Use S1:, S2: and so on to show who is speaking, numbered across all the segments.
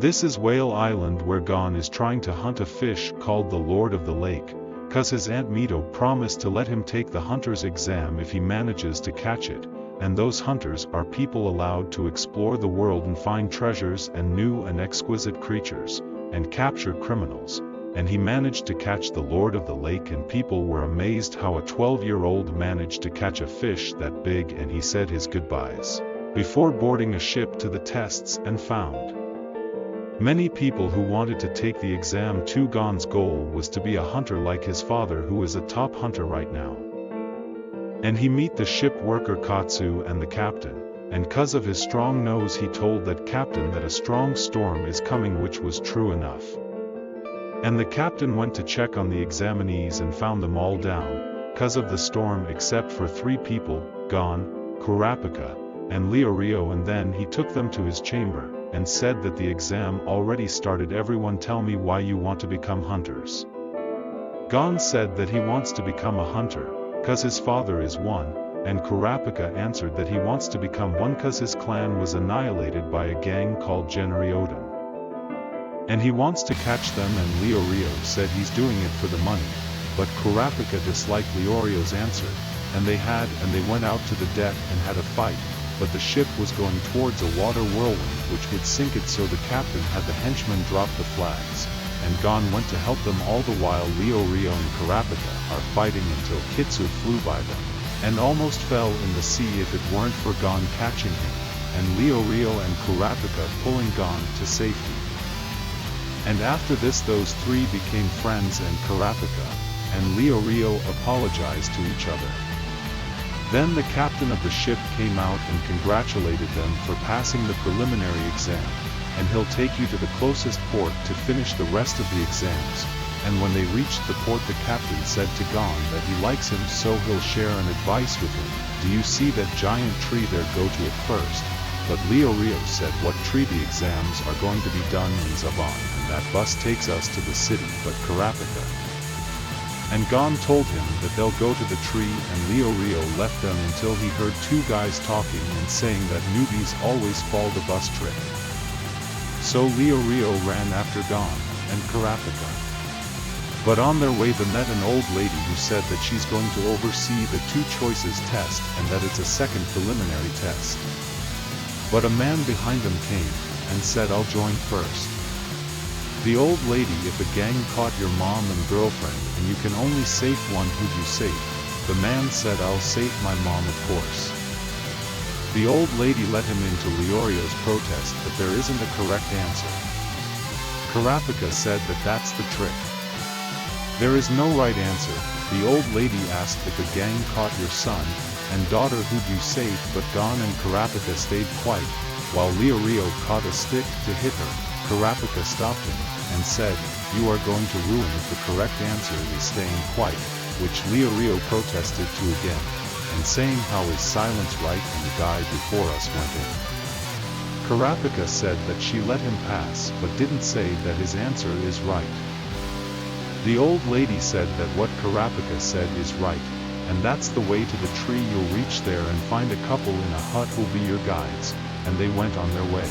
S1: This is Whale Island, where Gon is trying to hunt a fish called the Lord of the Lake, cause his Aunt Mito promised to let him take the hunter's exam if he manages to catch it, and those hunters are people allowed to explore the world and find treasures and new and exquisite creatures, and capture criminals. And he managed to catch the Lord of the Lake, and people were amazed how a 12-year-old managed to catch a fish that big, and he said his goodbyes before boarding a ship to the tests and found many people who wanted to take the exam too. Gon's goal was to be a hunter like his father, who is a top hunter right now. And he meet the ship worker Katsu and the captain, and cause of his strong nose he told that captain that a strong storm is coming, which was true enough. And the captain went to check on the examinees and found them all down, cause of the storm, except for 3 people, Gon, Kurapika, and Leorio, and then he took them to his chamber, and said that the exam already started. Everyone tell me why you want to become hunters. Gon said that he wants to become a hunter, cause his father is one, and Kurapika answered that he wants to become one cause his clan was annihilated by a gang called Genryodon. And he wants to catch them, and Leorio said he's doing it for the money, but Kurapika disliked Leorio's answer, and they went out to the deck and had a fight. But the ship was going towards a water whirlwind which would sink it, so the captain had the henchmen drop the flags, and Gon went to help them. All the while Leorio and Kurapika are fighting until Kitsu flew by them, and almost fell in the sea if it weren't for Gon catching him, and Leorio and Kurapika pulling Gon to safety. And after this those 3 became friends, and Kurapika and Leorio apologized to each other. Then the captain of the ship came out and congratulated them for passing the preliminary exam, and he'll take you to the closest port to finish the rest of the exams. And when they reached the port, the captain said to Gon that he likes him, so he'll share an advice with him. Do you see that giant tree there? Go to it first. But Leorio said, what tree? The exams are going to be done in Zaban, and that bus takes us to the city. But Kurapika and Gon told him that they'll go to the tree, and Leorio left them until he heard 2 guys talking and saying that newbies always fall the bus trick. So Leorio ran after Gon and Kurapika. But on their way they met an old lady who said that she's going to oversee the 2 choices test, and that it's a second preliminary test. But a man behind them came and said, I'll join first. The old lady, if a gang caught your mom and girlfriend and you can only save one, who'd you save? The man said, I'll save my mom, of course. The old lady let him into Leorio's protest that there isn't a correct answer. Kurapika said that that's the trick. There is no right answer. The old lady asked if a gang caught your son and daughter, who'd you save? But Gon and Kurapika stayed quiet, while Leorio caught a stick to hit her. Kurapika stopped him and said, you are going to ruin it. The correct answer is staying quiet, which Leorio protested to again, and saying how is silence right, and the guy before us went in. Kurapika said that she let him pass, but didn't say that his answer is right. The old lady said that what Kurapika said is right, and that's the way to the tree. You'll reach there and find a couple in a hut who'll be your guides. And they went on their way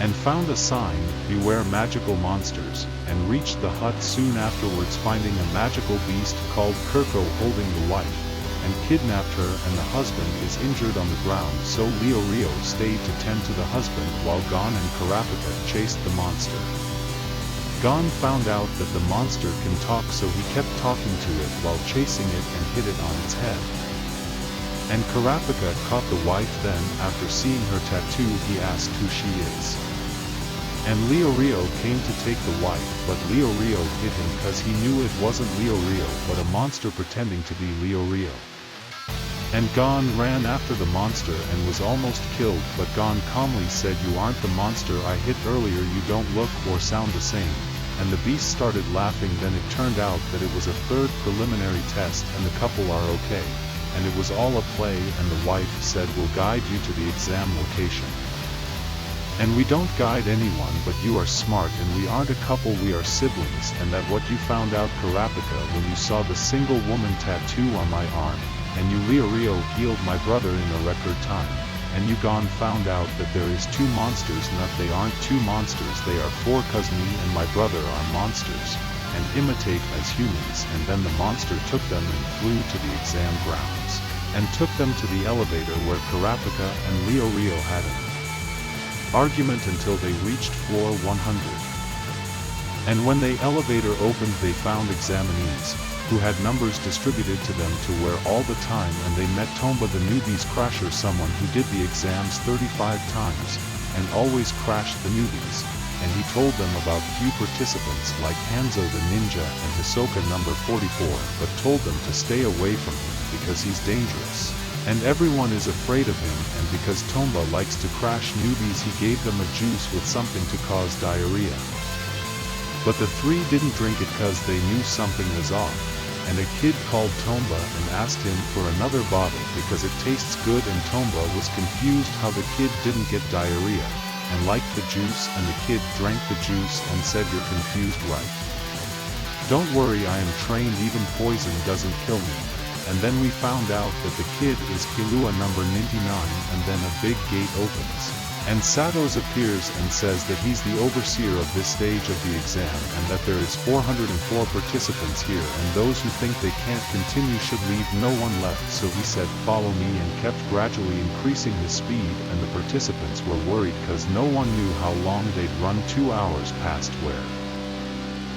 S1: and found a sign, beware magical monsters, and reached the hut soon afterwards, finding a magical beast called Kirko holding the wife, and kidnapped her, and the husband is injured on the ground. So Leorio stayed to tend to the husband while Gon and Kurapika chased the monster. Gon found out that the monster can talk, so he kept talking to it while chasing it and hit it on its head. And Kurapika caught the wife. Then, after seeing her tattoo, he asked who she is. And Leorio came to take the wife, but Leorio hit him cause he knew it wasn't Leorio but a monster pretending to be Leorio. And Gon ran after the monster and was almost killed, but Gon calmly said, you aren't the monster I hit earlier, you don't look or sound the same. And the beast started laughing. Then it turned out that it was a 3rd preliminary test and the couple are okay. And it was all a play, and the wife said, we'll guide you to the exam location. And we don't guide anyone, but you are smart, and we aren't a couple, we are siblings. And that what you found out, Kurapika, when you saw the single woman tattoo on my arm, and you Leorio healed my brother in a record time. and Gon found out that there is 2 monsters. Not they aren't 2 monsters, they are 4, cause me and my brother are monsters, and imitate as humans. And then the monster took them and flew to the exam grounds, and took them to the elevator where Kurapika and Rio had an argument until they reached floor 100. And when the elevator opened, they found examinees, who had numbers distributed to them to where all the time, and they met Tomba the newbies crasher, someone who did the exams 35 times, and always crashed the newbies, and he told them about few participants like Hanzo the ninja and Hisoka number 44, but told them to stay away from him because he's dangerous, and everyone is afraid of him. And because Tomba likes to crash newbies, he gave them a juice with something to cause diarrhea. But the 3 didn't drink it cause they knew something was off, and a kid called Tomba and asked him for another bottle because it tastes good, and Tomba was confused how the kid didn't get diarrhea, and liked the juice, and the kid drank the juice and said, "You're confused, right? Don't worry, I am trained, even poison doesn't kill me." And then we found out that the kid is Killua number 99, and then a big gate opens, and Satos appears and says that he's the overseer of this stage of the exam, and that there is 404 participants here, and those who think they can't continue should leave. No one left, so he said, "Follow me," and kept gradually increasing his speed, and the participants were worried cause no one knew how long they'd run. 2 hours passed where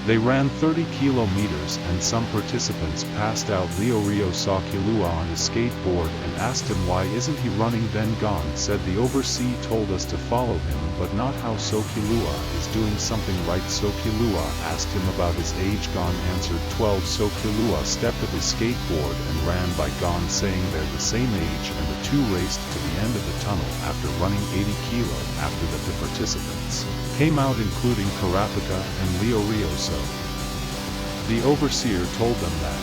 S1: they ran 30 kilometers, and some participants passed out. Rio saw Killua on his skateboard and asked him why isn't he running. Then Gon said the overseer told us to follow him, but not how, so Killua is doing something right. So Killua asked him about his age. Gon answered 12, so Killua stepped at his skateboard and ran by Gon, saying they're the same age, and the 2 raced to the end of the tunnel after running 80 kilo. After that, the participants came out, including Kurapika and Rio. So the overseer told them that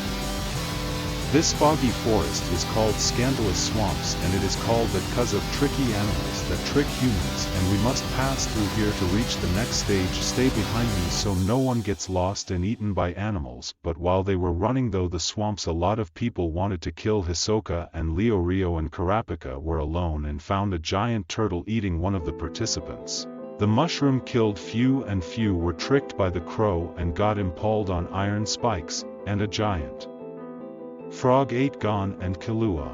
S1: this foggy forest is called Scandalous Swamps, and it is called that cause of tricky animals that trick humans, and we must pass through here to reach the next stage. Stay behind me so no one gets lost and eaten by animals. But while they were running though the swamps, a lot of people wanted to kill Hisoka, and Rio and Kurapika were alone and found a giant turtle eating one of the participants. The mushroom killed few, and few were tricked by the crow and got impaled on iron spikes, and a giant frog ate Gon and Killua.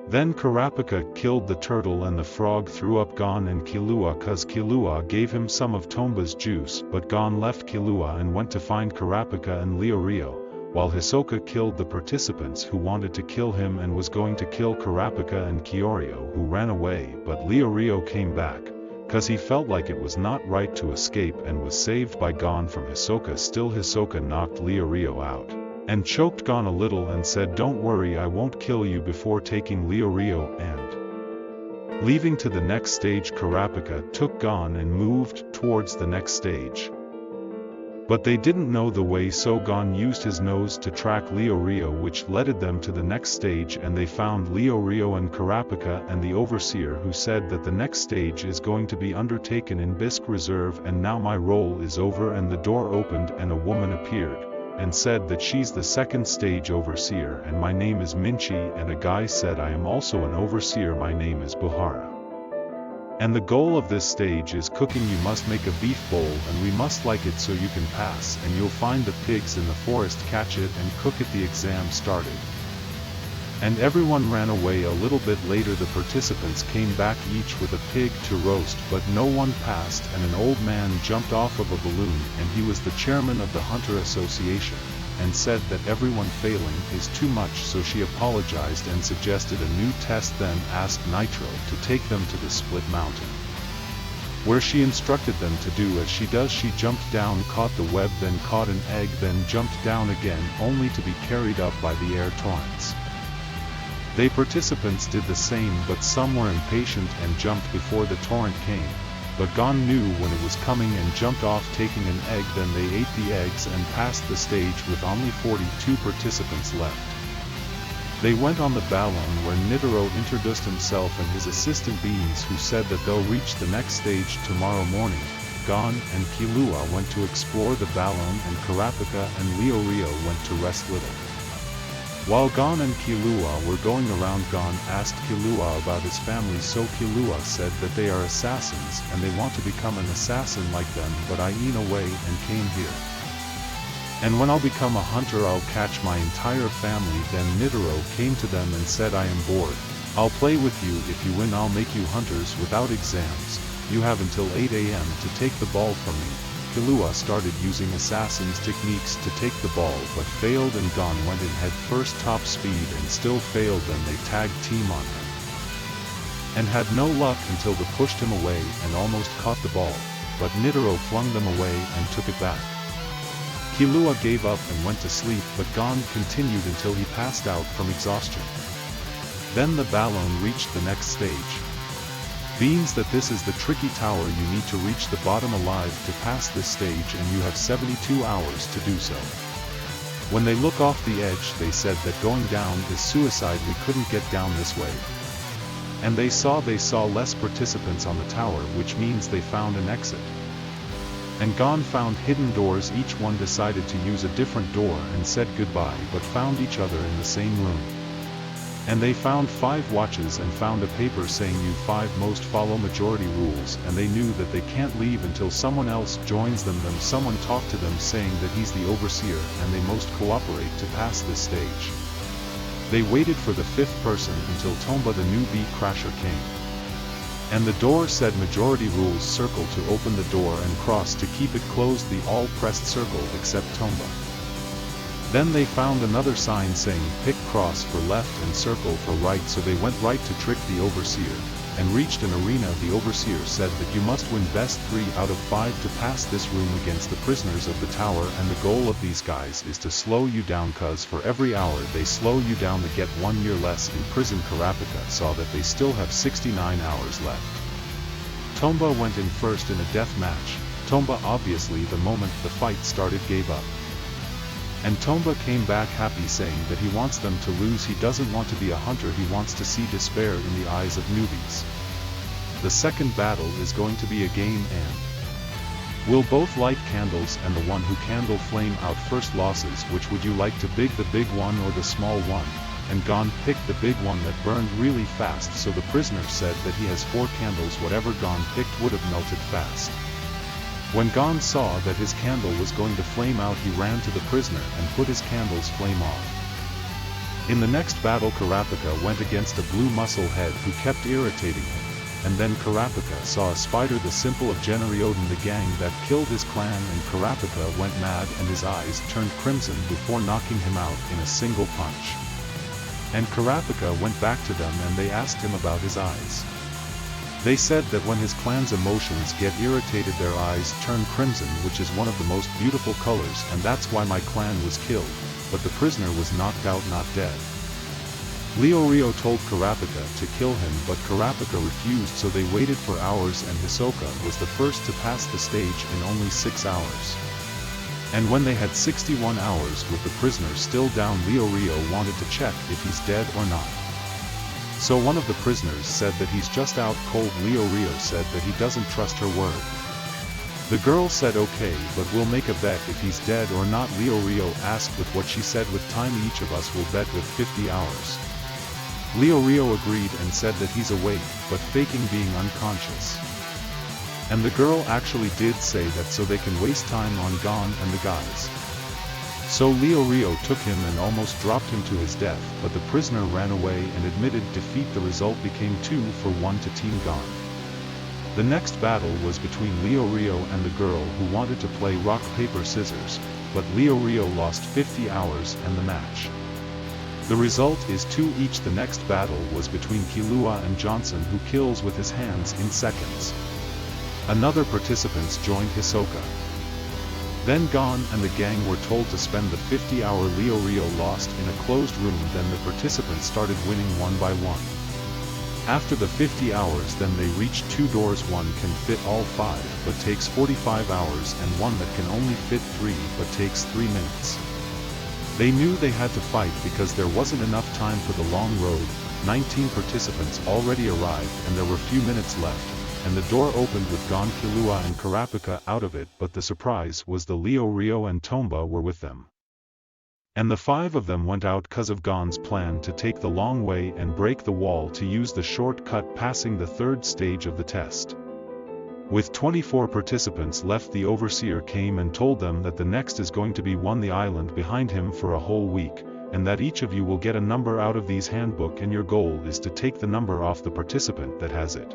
S1: Then Kurapika killed the turtle, and the frog threw up Gon and Killua cause Killua gave him some of Tomba's juice. But Gon left Killua and went to find Kurapika and Rio, while Hisoka killed the participants who wanted to kill him and was going to kill Kurapika and Kyoryu, who ran away. But Rio came back cause he felt like it was not right to escape, and was saved by Gon from Hisoka. Still, Hisoka knocked Rio out and choked Gon a little and said, "Don't worry, I won't kill you," before taking Rio and leaving to the next stage. Kurapika took Gon and moved towards the next stage. But they didn't know the way, so Gon used his nose to track Rio, which led them to the next stage, and they found Rio and Kurapika and the overseer, who said that the next stage is going to be undertaken in Bisque Reserve, and now my role is over. And the door opened and a woman appeared, and said that she's the second stage overseer, and my name is Minchi. And a guy said, "I am also an overseer, my name is Buhara. And the goal of this stage is cooking. You must make a beef bowl, and we must like it so you can pass, and you'll find the pigs in the forest, catch it and cook it." The exam started, and everyone ran away. A little bit later the participants came back, each with a pig to roast, but no one passed, and an old man jumped off of a balloon, and he was the chairman of the Hunter Association, and said that everyone failing is too much, so she apologized and suggested a new test, then asked Nitro to take them to the Split Mountain, where she instructed them to do as she does. She jumped down, caught the web, then caught an egg, then jumped down again, only to be carried up by the air torrents. They participants did the same, but some were impatient and jumped before the torrent came. But Gon knew when it was coming and jumped off, taking an egg. Then they ate the eggs and passed the stage with only 42 participants left. They went on the balloon, where Nitaro introduced himself and his assistant beings, who said that they'll reach the next stage tomorrow morning. Gon and Killua went to explore the balloon, and Kurapika and Rio went to rest little. While Gon and Killua were going around, Gon asked Killua about his family, so Killua said that they are assassins and they want to become an assassin like them, but I ran away and came here. And when I'll become a hunter I'll catch my entire family. Then Nitaro came to them and said, I am bored. I'll play with you. If you win I'll make you hunters without exams. You have until 8 AM to take the ball from me. Killua started using assassin's techniques to take the ball but failed, and Gon went in head first top speed and still failed. Then they tagged team on him and had no luck until they pushed him away and almost caught the ball, but Nitaro flung them away and took it back. Killua gave up and went to sleep, but Gon continued until he passed out from exhaustion. Then the balloon reached the next stage. Means that this is the tricky tower. You need to reach the bottom alive to pass this stage, and you have 72 hours to do so. When they look off the edge they said that going down is suicide, we couldn't get down this way. And they saw less participants on the tower, which means they found an exit. And Gon found hidden doors. Each one decided to use a different door and said goodbye, but found each other in the same room. And they found 5 watches and found a paper saying you 5 most follow majority rules, and they knew that they can't leave until someone else joins them. Then someone talked to them saying that he's the overseer and they must cooperate to pass this stage. They waited for the 5th person until Tomba the new bee crasher came. And the door said majority rules, circle to open the door and cross to keep it closed. They all pressed circle except Tomba. Then they found another sign saying pick cross for left and circle for right, so they went right to trick the overseer, and reached an arena. The overseer said that you must win best 3 out of 5 to pass this room against the prisoners of the tower, and the goal of these guys is to slow you down, cause for every hour they slow you down they get 1 year less in prison. Karapika saw that they still have 69 hours left. Tomba went in first in a death match. Tomba obviously the moment the fight started gave up. And Tomba came back happy, saying that he wants them to lose. He doesn't want to be a hunter, he wants to see despair in the eyes of newbies. The second battle is going to be a game, and will both light candles, and the one who candle flame out first losses. Which would you like to big, the big one or the small one? And Gon picked the big one that burned really fast, so the prisoner said that he has 4 candles. Whatever Gon picked would have melted fast. When Gon saw that his candle was going to flame out, he ran to the prisoner and put his candle's flame off. In the next battle Karapika went against a blue muscle head who kept irritating him, and then Karapika saw a spider, the symbol of Genryodin, the gang that killed his clan, and Karapika went mad and his eyes turned crimson before knocking him out in a single punch. And Karapika went back to them and they asked him about his eyes. They said that when his clan's emotions get irritated their eyes turn crimson, which is one of the most beautiful colors, and that's why my clan was killed, but the prisoner was knocked out, not dead. Leorio told Karapika to kill him, but Karapika refused, so they waited for hours, and Hisoka was the first to pass the stage in only 6 hours. And when they had 61 hours with the prisoner still down, Leorio wanted to check if he's dead or not. So one of the prisoners said that he's just out cold. Leorio said that he doesn't trust her word. The girl said okay, but we'll make a bet if he's dead or not. Leorio asked with what she said, with time each of us will bet with 50 hours. Leorio agreed and said that he's awake, but faking being unconscious. And the girl actually did say that so they can waste time on Gon and the guys. So Leorio took him and almost dropped him to his death, but the prisoner ran away and admitted defeat. The result became 2-1 to Team Gon. The next battle was between Leorio and the girl who wanted to play rock paper scissors, but Leorio lost 50 hours and the match. The result is 2 each. The next battle was between Killua and Johnson, who kills with his hands in seconds. Another participants joined Hisoka. Then Gon and the gang were told to spend the 50-hour. Leorio lost in a closed room. Then the participants started winning one by one. After the 50 hours then they reached 2 doors. One can fit all 5 but takes 45 hours, and one that can only fit 3 but takes 3 minutes. They knew they had to fight because there wasn't enough time for the long road. 19 participants already arrived and there were few minutes left, and the door opened with Gon, Killua and Karapika out of it, but the surprise was the Leorio and Tomba were with them. And the 5 of them went out 'cause of Gon's plan to take the long way and break the wall to use the shortcut passing the 3rd stage of the test. With 24 participants left, the overseer came and told them that the next is going to be won the island behind him for a whole week, and that each of you will get a number out of these handbook, and your goal is to take the number off the participant that has it.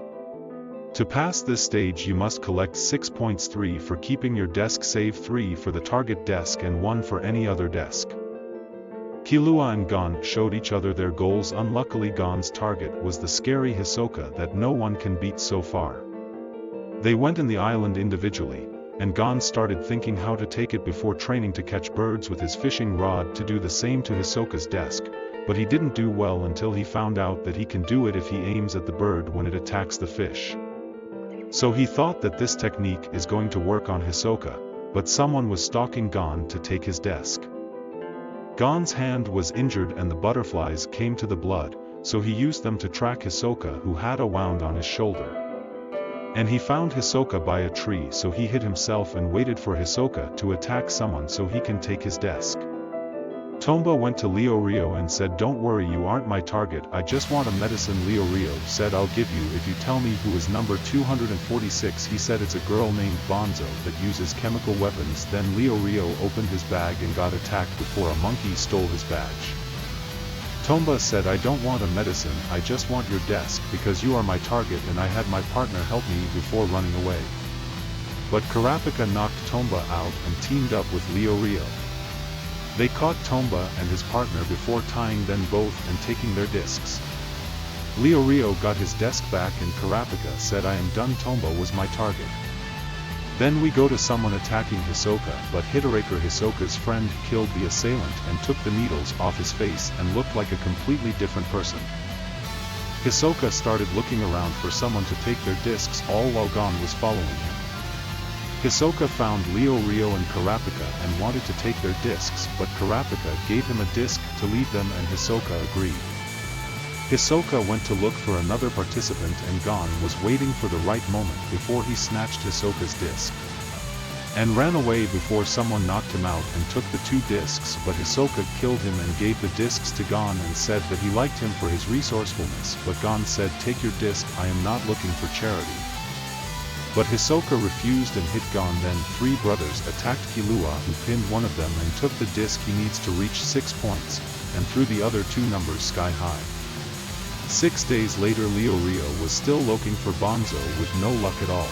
S1: To pass this stage you must collect 6 points, 3 for keeping your desk safe, 3 for the target desk and 1 for any other desk. Killua and Gon showed each other their goals. Unluckily Gon's target was the scary Hisoka that no one can beat so far. They went in the island individually, and Gon started thinking how to take it before training to catch birds with his fishing rod to do the same to Hisoka's desk, but he didn't do well until he found out that he can do it if he aims at the bird when it attacks the fish. So he thought that this technique is going to work on Hisoka, but someone was stalking Gon to take his desk. Gon's hand was injured and the butterflies came to the blood, so he used them to track Hisoka, who had a wound on his shoulder. And he found Hisoka by a tree, so he hid himself and waited for Hisoka to attack someone so he can take his desk. Tomba went to Leorio and said, "Don't worry, you aren't my target, I just want a medicine." Leorio said, "I'll give you if you tell me who is number 246. He said it's a girl named Bonzo that uses chemical weapons." Then Leorio opened his bag and got attacked before a monkey stole his badge. Tomba said, "I don't want a medicine, I just want your desk because you are my target and I had my partner help me before running away." But Kurapika knocked Tomba out and teamed up with Leorio. They caught Tomba and his partner before tying them both and taking their discs. Leorio got his desk back and Kurapika said, "I am done, Tomba was my target." Then we go to someone attacking Hisoka, but Hideraker, Hisoka's friend, killed the assailant and took the needles off his face and looked like a completely different person. Hisoka started looking around for someone to take their discs, all while Gon was following him. Hisoka found Leorio and Kurapika and wanted to take their discs, but Kurapika gave him a disc to leave them and Hisoka agreed. Hisoka went to look for another participant and Gon was waiting for the right moment before he snatched Hisoka's disc and ran away before someone knocked him out and took the 2 discs, but Hisoka killed him and gave the discs to Gon and said that he liked him for his resourcefulness, but Gon said, "Take your disc, I am not looking for charity." But Hisoka refused and hit Gon. Then 3 brothers attacked Killua, who pinned one of them and took the disc he needs to reach 6 points, and threw the other 2 numbers sky high. 6 days later Leorio was still looking for Bonzo with no luck at all.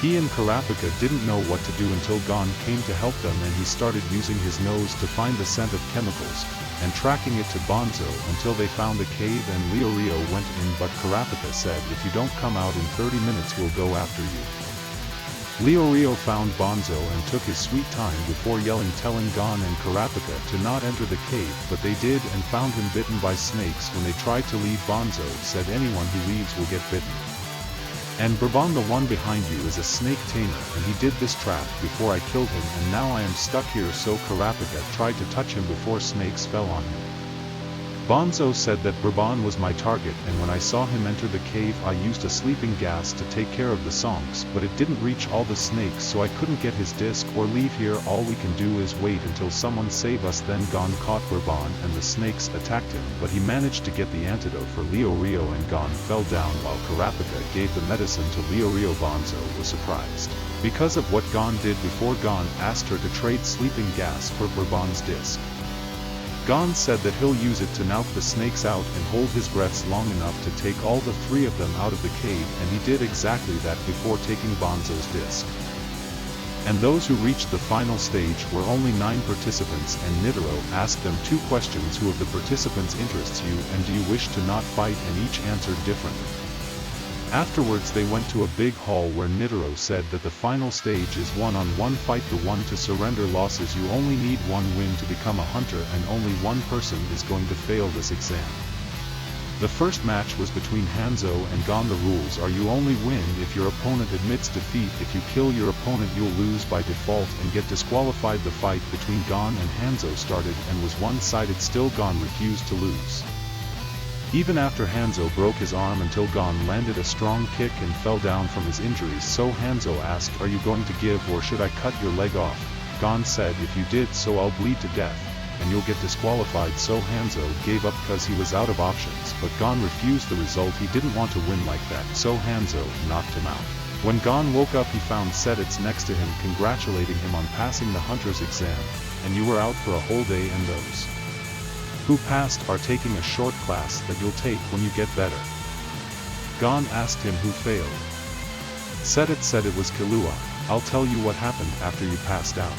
S1: He and Kurapika didn't know what to do until Gon came to help them, and he started using his nose to find the scent of chemicals, and tracking it to Bonzo until they found the cave, and Leorio went in, but Kurapika said, "If you don't come out in 30 minutes we'll go after you." Leorio found Bonzo and took his sweet time before yelling, telling Gon and Kurapika to not enter the cave, but they did and found him bitten by snakes. When they tried to leave, Bonzo said, "Anyone who leaves will get bitten. And Bourbon, the one behind you, is a snake tamer, and he did this trap before I killed him, and now I am stuck here." So Kurapika tried to touch him before snakes fell on him. Bonzo said that Bourbon was my target, and when I saw him enter the cave I used a sleeping gas to take care of the songs, but it didn't reach all the snakes, so I couldn't get his disc or leave here. All we can do is wait until someone save us. Then Gon caught Bourbon and the snakes attacked him, but he managed to get the antidote for Leorio and Gon fell down while Kurapika gave the medicine to Leorio. Bonzo was surprised because of what Gon did before. Gon asked her to trade sleeping gas for Bourbon's disc. Gon said that he'll use it to knock the snakes out and hold his breaths long enough to take all the 3 of them out of the cave, and he did exactly that before taking Bonzo's disc. And those who reached the final stage were only 9 participants, and Nitaro asked them 2 questions: who of the participants interests you, and do you wish to not fight? And each answered differently. Afterwards they went to a big hall where Nitaro said that the final stage is 1-on-1 fight, the one to surrender losses. You only need 1 win to become a hunter, and only 1 person is going to fail this exam. The first match was between Hanzo and Gon. The rules are: you only win if your opponent admits defeat. If you kill your opponent you'll lose by default and get disqualified. The fight between Gon and Hanzo started and was one-sided. Still Gon refused to lose, even after Hanzo broke his arm, until Gon landed a strong kick and fell down from his injuries. So Hanzo asked, "Are you going to give, or should I cut your leg off?" Gon said, "If you did so I'll bleed to death." and you'll get disqualified. So Hanzo gave up cause he was out of options, but Gon refused the result. He didn't want to win like that, so Hanzo knocked him out. When Gon woke up he found Sedits next to him congratulating him on passing the hunter's exam, and you were out for a whole day and those who passed are taking a short class that you'll take when you get better. Gon asked him who failed. Sedit said it was Killua. I'll tell you what happened after you passed out.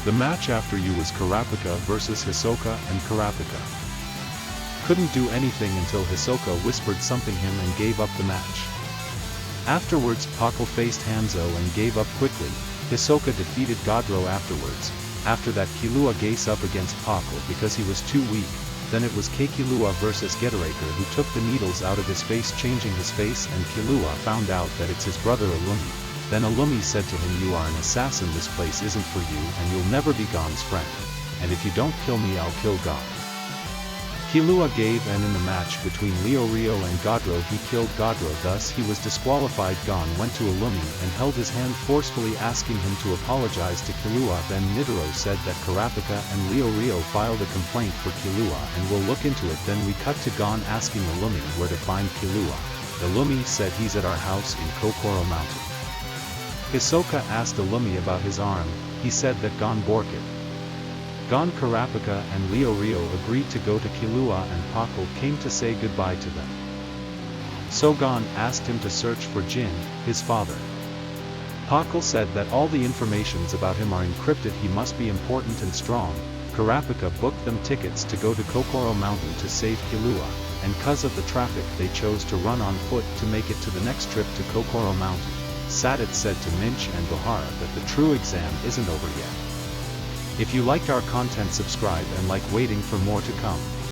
S1: The match after you was Kurapika versus Hisoka, and Kurapika couldn't do anything until Hisoka whispered something him and gave up the match. Afterwards Pakal faced Hanzo and gave up quickly. Hisoka defeated Godro afterwards. After that Killua gave up against Pakal because he was too weak. Then it was Killua versus Getaraker who took the needles out of his face, changing his face, and Killua found out that it's his brother Illumi. Then Illumi said to him, you are an assassin, this place isn't for you and you'll never be Gon's friend. And if you don't kill me I'll kill Gon. Killua gave, and in the match between Rio and Godro he killed Godro, thus he was disqualified. Gon went to Illumi and held his hand forcefully, asking him to apologize to Killua. Then Nidoro said that Kurapika and Rio filed a complaint for Killua and will look into it. Then we cut to Gon asking Illumi where to find Killua. Illumi said he's at our house in Kokoro Mountain. Hisoka asked Illumi about his arm. He said that Gon broke it. Gon, Kurapika and Rio agreed to go to Killua, and Pakal came to say goodbye to them. So Gon asked him to search for Jin, his father. Pakal said that all the informations about him are encrypted, he must be important and strong. Kurapika booked them tickets to go to Kokoro Mountain to save Killua, and cause of the traffic they chose to run on foot to make it to the next trip to Kokoro Mountain. Sadit said to Minch and Gohara that the true exam isn't over yet. If you liked our content, subscribe and like waiting for more to come.